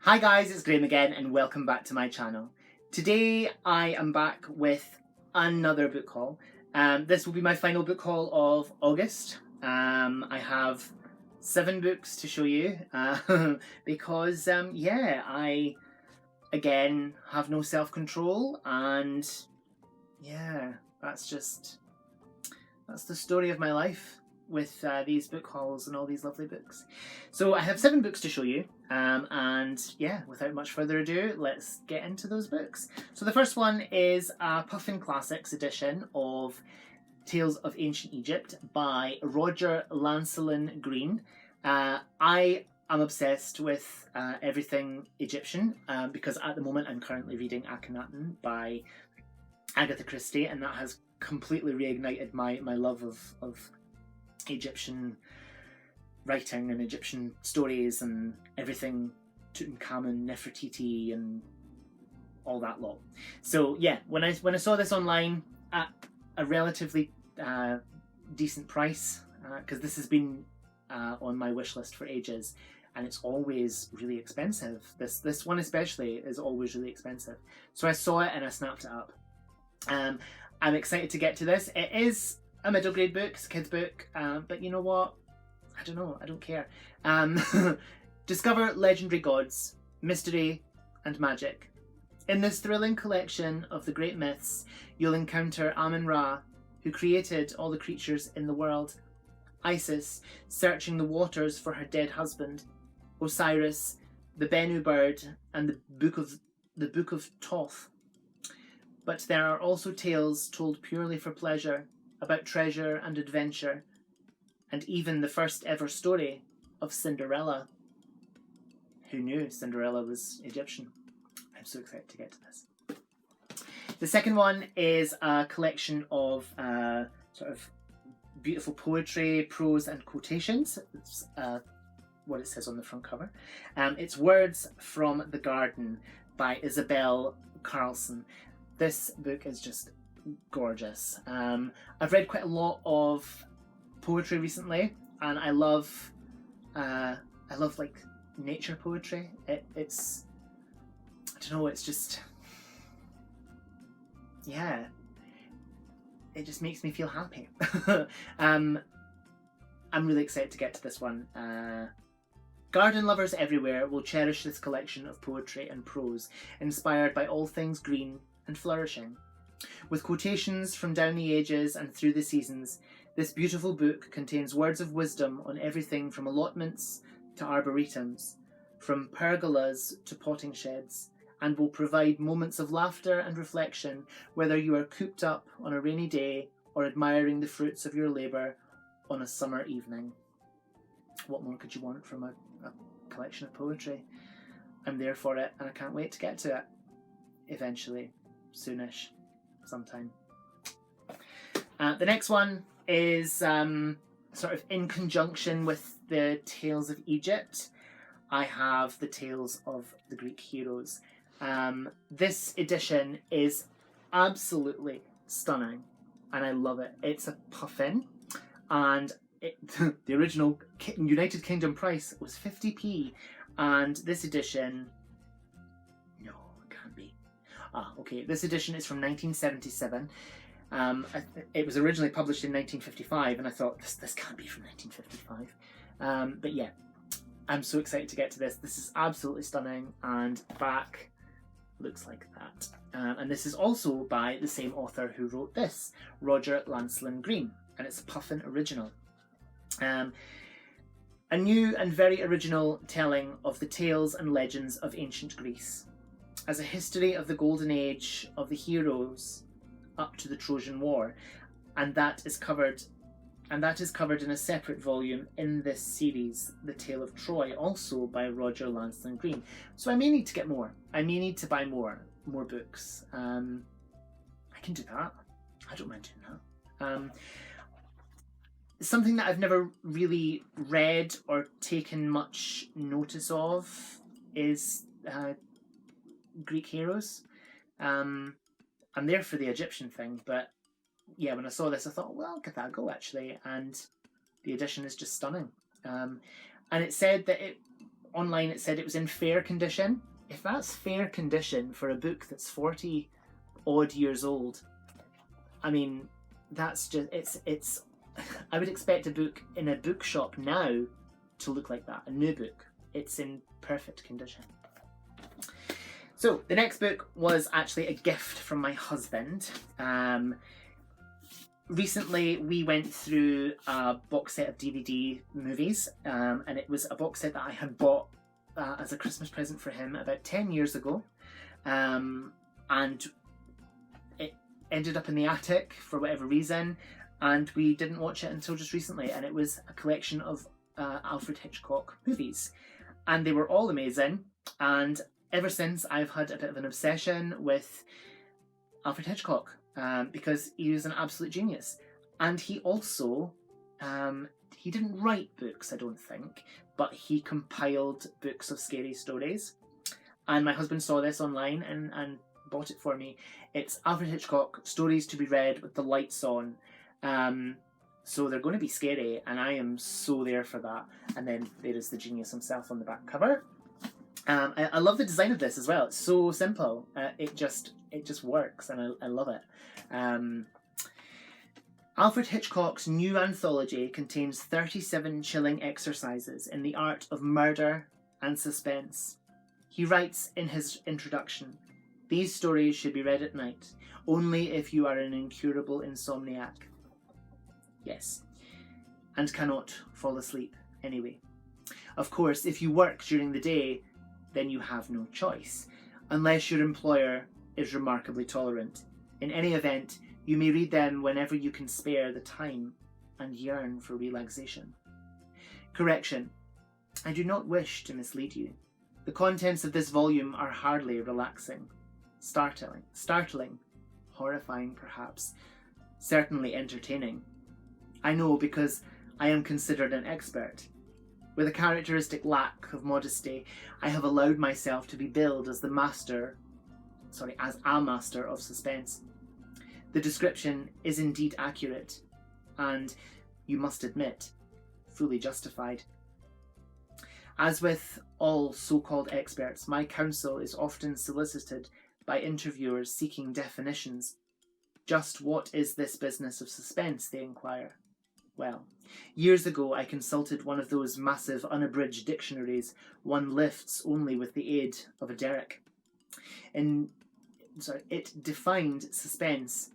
Hi guys, it's Graham again and welcome back to my channel. Today I am back with another book haul. This will be my final book haul of August. I have 7 books to show you because I again have no self-control, and yeah, that's the story of my life with these book hauls and all these lovely books. So I have 7 books to show you, and yeah, without much further ado, let's get into those books. So the first one is a Puffin Classics edition of Tales of Ancient Egypt by Roger Lancelyn Green. I am obsessed with everything Egyptian because at the moment I'm currently reading Akhenaten by Agatha Christie, and that has completely reignited my love of Egyptian writing and Egyptian stories and everything Tutankhamun, Nefertiti, and all that lot. So yeah, when I saw this online at a relatively decent price, because this has been on my wish list for ages, and it's always really expensive. This one especially is always really expensive. So I saw it and I snapped it up. I'm excited to get to this. It is a middle grade book, it's a kid's book, but you know what? I don't know, I don't care. Discover legendary gods, mystery and magic. In this thrilling collection of the great myths, you'll encounter Amun-Ra, who created all the creatures in the world, Isis, searching the waters for her dead husband, Osiris, the Bennu bird, and the Book of Thoth. But there are also tales told purely for pleasure, about treasure and adventure, and even the first ever story of Cinderella. Who knew Cinderella was Egyptian? I'm so excited to get to this. The second one is a collection of sort of beautiful poetry, prose and quotations. It's what it says on the front cover. It's Words from the Garden by Isabel Carlson. This book is just gorgeous. I've read quite a lot of poetry recently, and I love like nature poetry. It's I don't know, it's just, yeah, it just makes me feel happy. I'm really excited to get to this one. Garden lovers everywhere will cherish this collection of poetry and prose, inspired by all things green and flourishing. With quotations from down the ages and through the seasons, this beautiful book contains words of wisdom on everything from allotments to arboretums, from pergolas to potting sheds, and will provide moments of laughter and reflection, whether you are cooped up on a rainy day or admiring the fruits of your labour on a summer evening. What more could you want from a collection of poetry? I'm there for it, and I can't wait to get to it. Eventually. Soonish. Sometime. The next one is sort of in conjunction with the Tales of Egypt. I have the Tales of the Greek Heroes. This edition is absolutely stunning, and I love it. It's a Puffin, and the original United Kingdom price was 50p, and this edition, no, it can't be. Okay, this edition is from 1977. It was originally published in 1955, and I thought, this can't be from 1955. But yeah, I'm so excited to get to this. This is absolutely stunning, and back looks like that. And this is also by the same author who wrote this, Roger Lancelyn Green, and it's a Puffin original. A new and very original telling of the tales and legends of ancient Greece, as a history of the golden age of the heroes up to the Trojan War, and that is covered in a separate volume in this series, The Tale of Troy, also by Roger Lancelyn Green. So I may need to get more. I may need to buy more books. I can do that. I don't mind doing that. Something that I've never really read or taken much notice of is Greek heroes. I'm there for the Egyptian thing, but yeah, when I saw this I thought, well, I'll give that a go actually, and the edition is just stunning. And it said that it online it said it was in fair condition. If that's fair condition for a book that's 40 odd years old, I mean, that's just, it's, I would expect a book in a bookshop now to look like that, a new book. It's in perfect condition. So the next book was actually a gift from my husband. Recently we went through a box set of DVD movies, and it was a box set that I had bought as a Christmas present for him about 10 years ago, and it ended up in the attic for whatever reason, and we didn't watch it until just recently, and it was a collection of Alfred Hitchcock movies, and they were all amazing, and ever since I've had a bit of an obsession with Alfred Hitchcock, because he was an absolute genius. And he also, he didn't write books, I don't think, but he compiled books of scary stories. And my husband saw this online and bought it for me. It's Alfred Hitchcock, Stories to be Read with the Lights On. So they're going to be scary, and I am so there for that. And then there is the genius himself on the back cover. I love the design of this as well. It's so simple. It just works, and I love it. Alfred Hitchcock's new anthology contains 37 chilling exercises in the art of murder and suspense. He writes in his introduction, "These stories should be read at night, only if you are an incurable insomniac." Yes, and cannot fall asleep anyway. Of course, if you work during the day, then you have no choice, unless your employer is remarkably tolerant. In any event, you may read them whenever you can spare the time and yearn for relaxation. Correction, I do not wish to mislead you. The contents of this volume are hardly relaxing. Startling, horrifying perhaps, certainly entertaining. I know, because I am considered an expert. With a characteristic lack of modesty, I have allowed myself to be billed as a master of suspense. The description is indeed accurate, and, you must admit, fully justified. As with all so-called experts, my counsel is often solicited by interviewers seeking definitions. Just what is this business of suspense, they inquire. Well, years ago I consulted one of those massive unabridged dictionaries one lifts only with the aid of a derrick. It defined suspense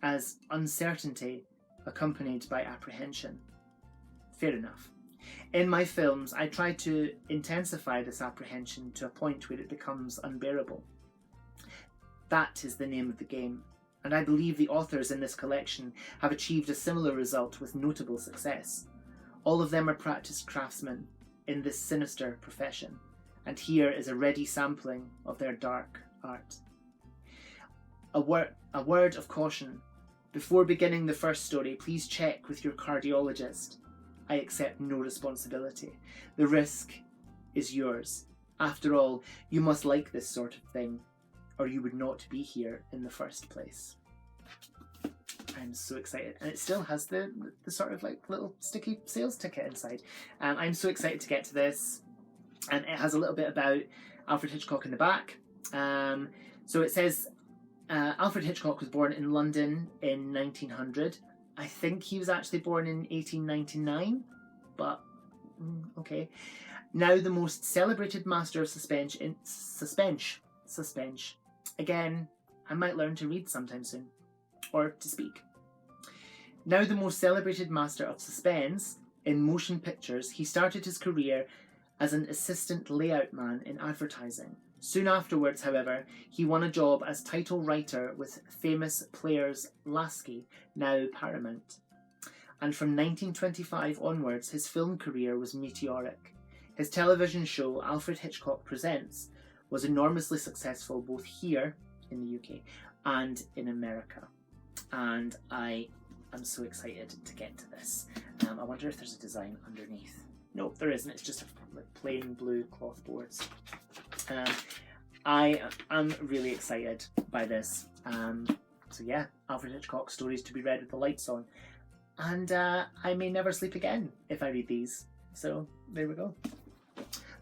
as uncertainty accompanied by apprehension. Fair enough. In my films, I try to intensify this apprehension to a point where it becomes unbearable. That is the name of the game, and I believe the authors in this collection have achieved a similar result with notable success. All of them are practiced craftsmen in this sinister profession, and here is a ready sampling of their dark art. A word of caution. Before beginning the first story, please check with your cardiologist. I accept no responsibility. The risk is yours. After all, you must like this sort of thing, or you would not be here in the first place. I'm so excited, and it still has the sort of like little sticky sales ticket inside. I'm so excited to get to this, and it has a little bit about Alfred Hitchcock in the back. So it says Alfred Hitchcock was born in London in 1900. I think he was actually born in 1899, but okay. Now the most celebrated master of suspense. Again, I might learn to read sometime soon, or to speak. Now the most celebrated master of suspense in motion pictures, he started his career as an assistant layout man in advertising. Soon afterwards, however, he won a job as title writer with famous Players Lasky, now Paramount. And from 1925 onwards, his film career was meteoric. His television show, Alfred Hitchcock Presents, was enormously successful both here in the UK and in America. And I am so excited to get to this. I wonder if there's a design underneath. No, there isn't. It's just plain blue cloth boards. I am really excited by this. So yeah, Alfred Hitchcock, Stories to be Read with the Lights On. And I may never sleep again if I read these. So there we go.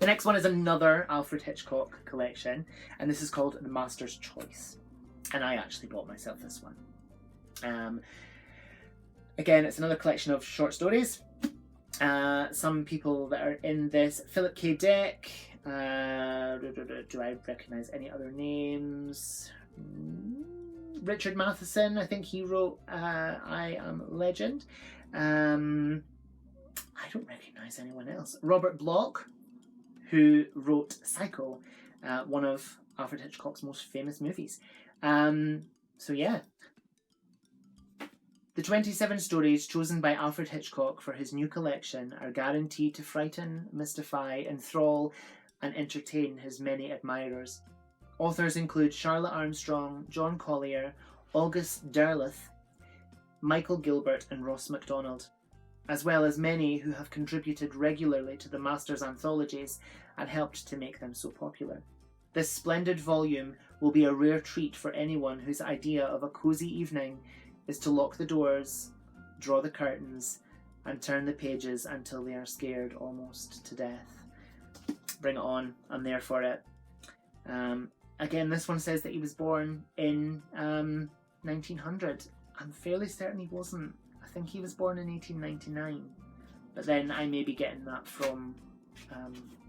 The next one is another Alfred Hitchcock collection, and this is called The Master's Choice. And I actually bought myself this one. Again, it's another collection of short stories. Some people that are in this: Philip K. Dick. Do I recognise any other names? Richard Matheson, I think he wrote I Am Legend. I don't recognise anyone else. Robert Bloch, who wrote Psycho, one of Alfred Hitchcock's most famous movies. So yeah. The 27 stories chosen by Alfred Hitchcock for his new collection are guaranteed to frighten, mystify, enthrall, and entertain his many admirers. Authors include Charlotte Armstrong, John Collier, August Derleth, Michael Gilbert, and Ross MacDonald, as well as many who have contributed regularly to the Master's anthologies and helped to make them so popular. This splendid volume will be a rare treat for anyone whose idea of a cosy evening is to lock the doors, draw the curtains, and turn the pages until they are scared almost to death. Bring it on, I'm there for it. Again, this one says that he was born in 1900. I'm fairly certain he wasn't. I think he was born in 1899. But then I may be getting that from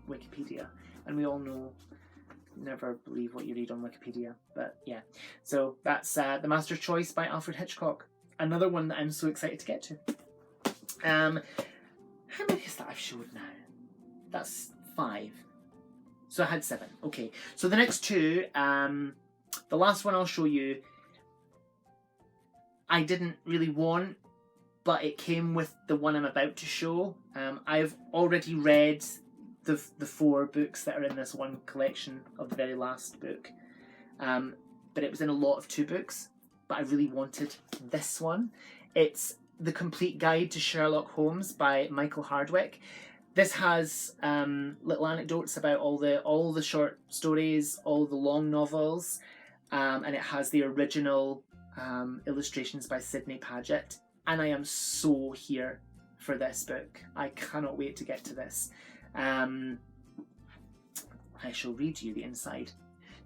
Wikipedia. And we all know, never believe what you read on Wikipedia. But yeah, so that's The Master's Choice by Alfred Hitchcock. Another one that I'm so excited to get to. How many is that I've showed now? That's 5. So I had 7. Okay, so the next 2, the last one I'll show you, I didn't really want, but it came with the one I'm about to show. I've already read the 4 books that are in this one collection of the very last book. But it was in a lot of 2 books, but I really wanted this one. It's The Complete Guide to Sherlock Holmes by Michael Hardwick. This has little anecdotes about all the short stories, all the long novels, and it has the original illustrations by Sidney Paget. And I am so here for this book. I cannot wait to get to this. I shall read you the inside.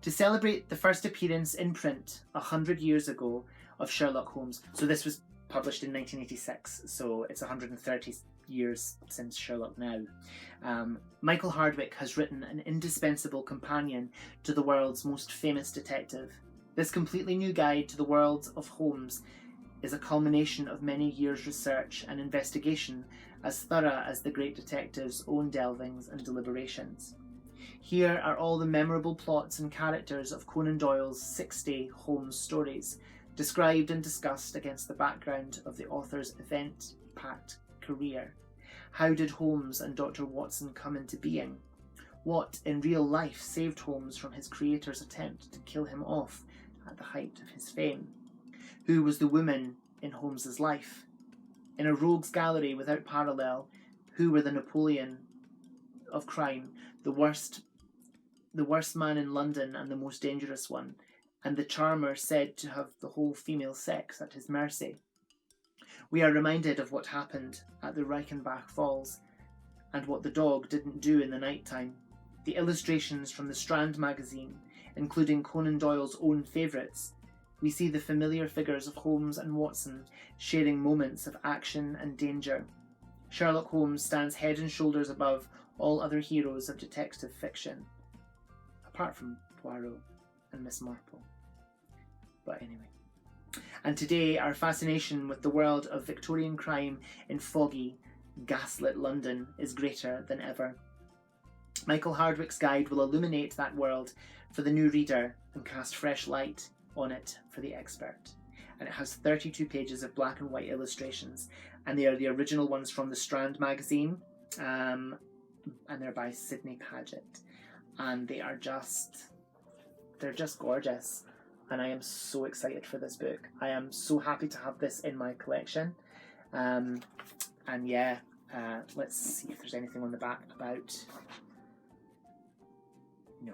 To celebrate the first appearance in print 100 years ago of Sherlock Holmes. So this was published in 1986, so it's 130 years since Sherlock now. Michael Hardwick has written an indispensable companion to the world's most famous detective. This completely new guide to the world of Holmes is a culmination of many years' research and investigation, as thorough as the great detective's own delvings and deliberations. Here are all the memorable plots and characters of Conan Doyle's 60 Holmes stories, described and discussed against the background of the author's event-packed career. How did Holmes and Dr. Watson come into being? What, in real life, saved Holmes from his creator's attempt to kill him off at the height of his fame? Who was the woman in Holmes's life? In a rogues gallery without parallel, who were the Napoleon of crime, the worst man in London and the most dangerous one, and the charmer said to have the whole female sex at his mercy? We are reminded of what happened at the Reichenbach Falls, and what the dog didn't do in the night time. The illustrations from the Strand magazine, including Conan Doyle's own favourites. We see the familiar figures of Holmes and Watson sharing moments of action and danger. Sherlock Holmes stands head and shoulders above all other heroes of detective fiction, apart from Poirot and Miss Marple. But anyway. And today, our fascination with the world of Victorian crime in foggy, gaslit London is greater than ever. Michael Hardwick's guide will illuminate that world for the new reader and cast fresh light on it for the expert. And it has 32 pages of black and white illustrations, and they are the original ones from the Strand magazine, and they're by Sidney Paget, and they're just gorgeous. And I am so excited for this book. I am so happy to have this in my collection. And yeah, let's see if there's anything on the back about... No,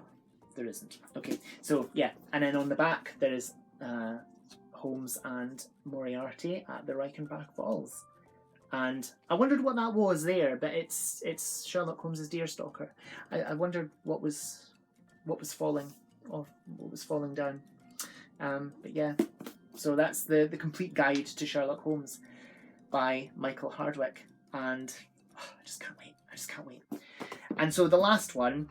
there isn't. Okay, so yeah, and then on the back there is Holmes and Moriarty at the Reichenbach Falls. And I wondered what that was there, but it's Sherlock Holmes's Deerstalker. I wondered what was falling off, what was falling down. But yeah, so that's the complete guide to Sherlock Holmes by Michael Hardwick, and I just can't wait. I just can't wait. And so the last one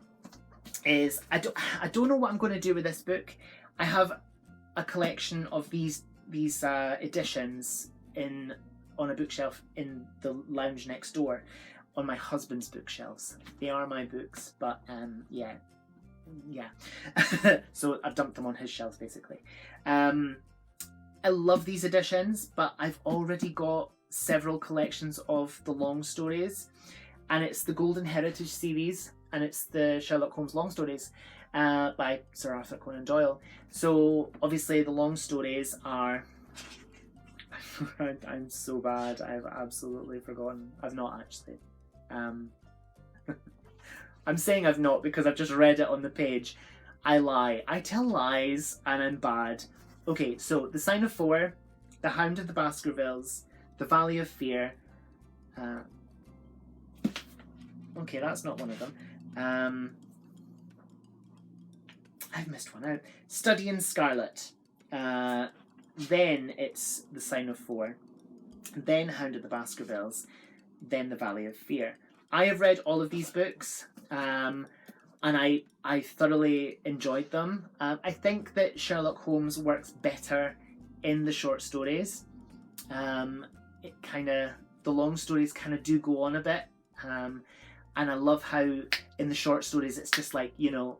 is I don't know what I'm going to do with this book. I have a collection of these editions on a bookshelf in the lounge next door on my husband's bookshelves. They are my books, but yeah. So I've dumped them on his shelves basically. I love these editions, but I've already got several collections of the long stories, and it's the Golden Heritage series, and it's the Sherlock Holmes long stories by Sir Arthur Conan Doyle. So obviously the long stories are I'm so bad, I've absolutely forgotten. I've not actually. I'm saying I've not because I've just read it on the page. I lie. I tell lies and I'm bad. Okay, so The Sign of Four, The Hound of the Baskervilles, The Valley of Fear. Okay, that's not one of them. I've missed one out. Study in Scarlet. Then it's The Sign of Four. Then Hound of the Baskervilles. Then The Valley of Fear. I have read all of these books, and I thoroughly enjoyed them. I think that Sherlock Holmes works better in the short stories. The long stories kind of do go on a bit, and I love how in the short stories it's just like, you know,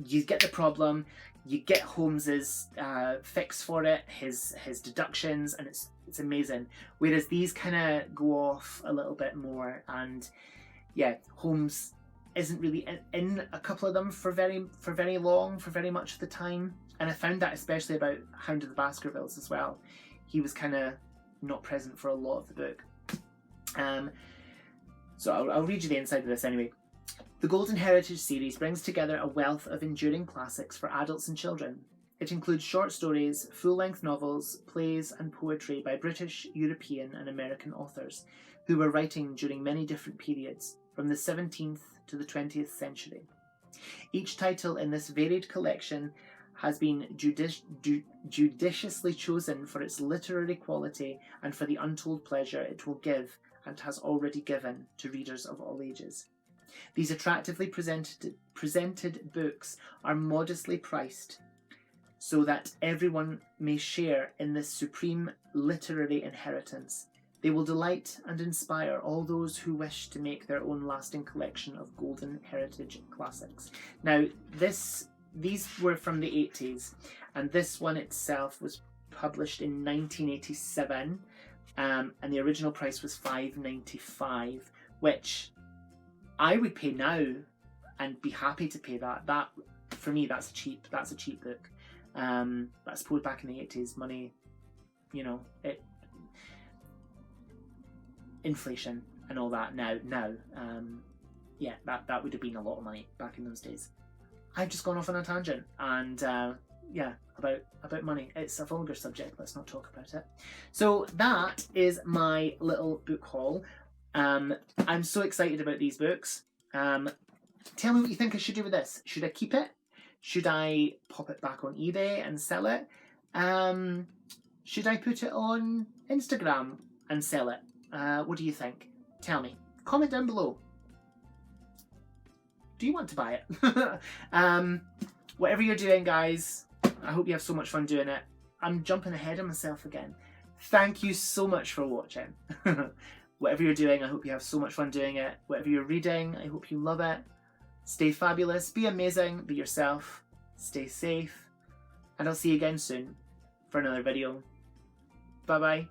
you get the problem, you get Holmes's fix for it, his deductions, and it's amazing. Whereas these kind of go off a little bit more, and yeah, Holmes isn't really in a couple of them for very much of the time. And I found that especially about Hound of the Baskervilles as well. He was kind of not present for a lot of the book. So I'll read you the inside of this anyway. The Golden Heritage series brings together a wealth of enduring classics for adults and children. It includes short stories, full-length novels, plays and poetry by British, European and American authors who were writing during many different periods, from the 17th to the 20th century. Each title in this varied collection has been judiciously chosen for its literary quality and for the untold pleasure it will give and has already given to readers of all ages. These attractively presented books are modestly priced so that everyone may share in this supreme literary inheritance. They will delight and inspire all those who wish to make their own lasting collection of Golden Heritage classics. Now, these were from the 80s, and this one itself was published in 1987, and the original price was $5.95, which I would pay now and be happy to pay that. That, for me, that's a cheap book. But I suppose back in the 80s, money, you know, inflation and all that now, yeah, that would have been a lot of money back in those days. I've just gone off on a tangent, and yeah, about money. It's a vulgar subject, let's not talk about it. So that is my little book haul. I'm so excited about these books. Tell me what you think I should do with this. Should I keep it? Should I pop it back on eBay and sell it? Should I put it on Instagram and sell it? What do you think? Tell me. Comment down below. Do you want to buy it? Whatever you're doing, guys, I hope you have so much fun doing it. I'm jumping ahead of myself again. Thank you so much for watching. Whatever you're doing, I hope you have so much fun doing it. Whatever you're reading, I hope you love it. Stay fabulous, be amazing, be yourself, stay safe, and I'll see you again soon for another video. Bye bye.